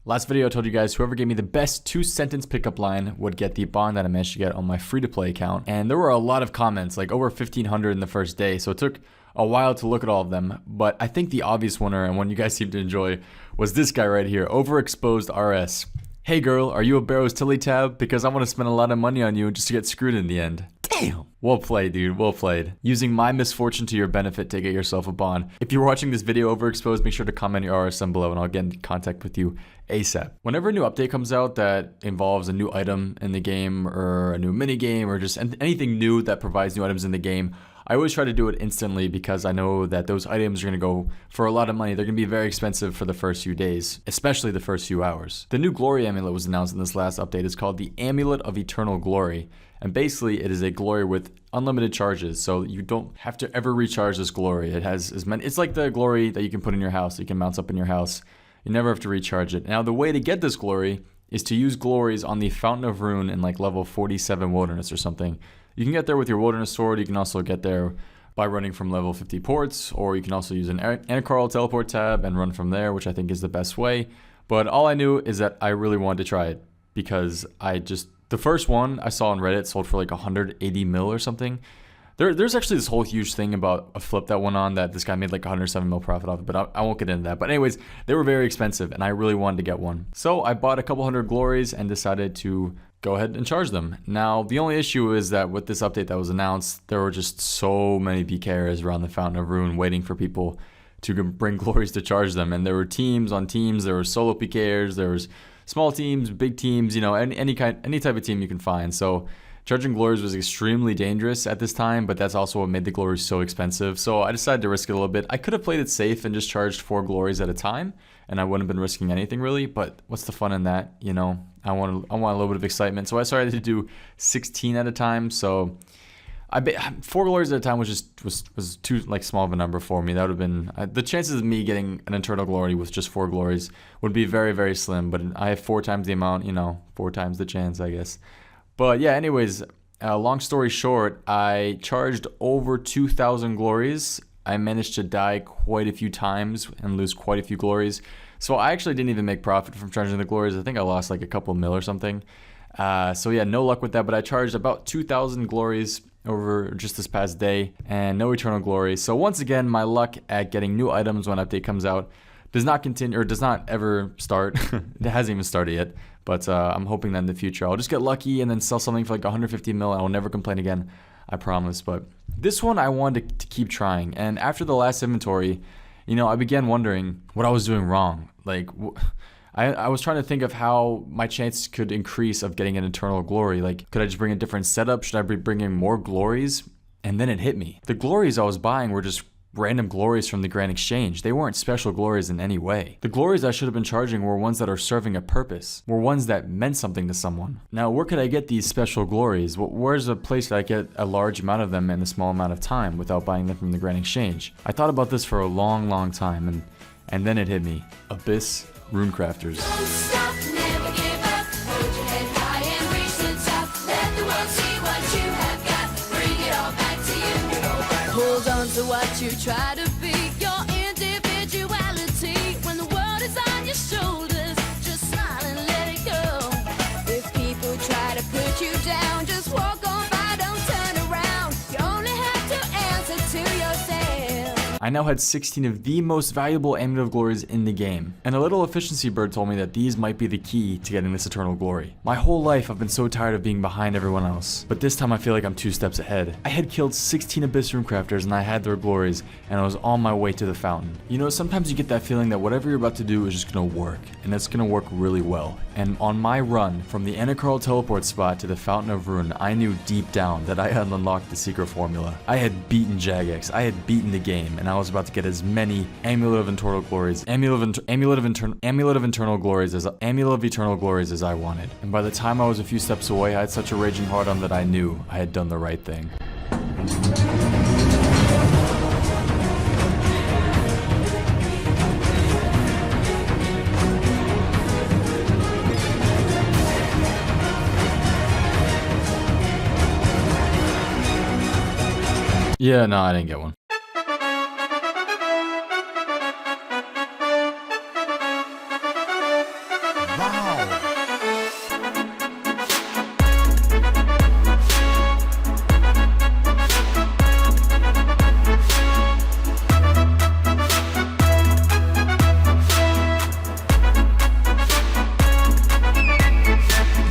Last video I told you guys whoever gave me the best 2-sentence pickup line would get the bond that I managed to get on my free-to-play account. And there were a lot of comments, like over 1,500 in the first day, so it took a while to look at all of them. But I think the obvious winner, and one you guys seem to enjoy, was this guy right here, Overexposed RS. Hey girl, are you a Barrow's Tilly tab? Because I want to spend a lot of money on you just to get screwed in the end. Damn. Well played, dude. Well played. Using my misfortune to your benefit to get yourself a bond. If you're watching this video overexposed, make sure to comment your RSM below and I'll get in contact with you ASAP. Whenever a new update comes out that involves a new item in the game or a new mini game or just anything new that provides new items in the game, I always try to do it instantly because I know that those items are going to go for a lot of money. They're going to be very expensive for the first few days, especially the first few hours. The new glory amulet was announced in this last update. It's called the Amulet of Eternal Glory. And basically it is a glory with unlimited charges. So you don't have to ever recharge this glory. It has as many, it's like the glory that you can put in your house. You can mount up in your house. You never have to recharge it. Now the way to get this glory is to use glories on the Fountain of Rune in like level 47 wilderness or something. You can get there with your wilderness sword. You can also get there by running from level 50 ports, or you can also use an Anacarl teleport tab and run from there, which I think is the best way. But all I knew is that I really wanted to try it because the first one I saw on Reddit sold for like 180 mil or something. There's actually this whole huge thing about a flip that went on that this guy made like 107 mil profit off it, but I won't get into that. But anyways, they were very expensive and I really wanted to get one. So I bought a couple hundred glories and decided to go ahead and charge them. Now, the only issue is that with this update that was announced, there were just so many PKers around the Fountain of Rune waiting for people to bring glories to charge them. And there were teams on teams, there were solo PKers, there was small teams, big teams, you know, any type of team you can find. So charging glories was extremely dangerous at this time, but that's also what made the glories so expensive. So I decided to risk it a little bit. I could have played it safe and just charged 4 glories at a time, and I wouldn't have been risking anything really, but what's the fun in that, you know? I want a little bit of excitement. So I started to do 16 at a time. So 4 glories at a time was too like small of a number for me. That would have been the chances of me getting an eternal glory with just 4 glories would be very, very slim, but I have 4 times the amount, you know, 4 times the chance, I guess. But yeah, anyways, long story short, I charged over 2,000 glories. I managed to die quite a few times and lose quite a few glories. So I actually didn't even make profit from charging the glories. I think I lost like a couple mil or something. So yeah, no luck with that, but I charged about 2,000 glories over just this past day and no eternal glory. So once again, my luck at getting new items when update comes out does not continue or does not ever start. It hasn't even started yet, but I'm hoping that in the future I'll just get lucky and then sell something for like 150 mil and I'll never complain again. I promise. But this one I wanted to keep trying. And after the last inventory, you know, I began wondering what I was doing wrong. Like, I was trying to think of how my chance could increase of getting an eternal glory. Like, could I just bring a different setup? Should I be bringing more glories? And then it hit me. The glories I was buying were just random glories from the Grand Exchange. They weren't special glories in any way. The glories I should have been charging were ones that are serving a purpose, were ones that meant something to someone. Now, where could I get these special glories? Where's a place that I get a large amount of them in a small amount of time without buying them from the Grand Exchange? I thought about this for a long, long time, and then it hit me. Abyss runecrafters. Don't stop, never give up. Hold your head high and reach the top. Let the world see what you have got. Bring it all back to you. Hold on to what you try to be. Your individuality. When the world is on your shoulders, just smile and let it go. If people try to put you down, just walk on by, don't turn around. You only have to answer to yourself. I now had 16 of the most valuable Amulet of Glories in the game, and a little efficiency bird told me that these might be the key to getting this eternal glory. My whole life I've been so tired of being behind everyone else, but this time I feel like I'm 2 steps ahead. I had killed 16 Abyss runecrafters and I had their glories, and I was on my way to the fountain. You know, sometimes you get that feeling that whatever you're about to do is just gonna work, and it's gonna work really well. And on my run from the Anacarl teleport spot to the Fountain of Rune, I knew deep down that I had unlocked the secret formula. I had beaten Jagex, I had beaten the game, and I was about to get as many Amulet of Eternal Glories as I wanted. And by the time I was a few steps away, I had such a raging heart on that I knew I had done the right thing. Yeah, no, I didn't get one.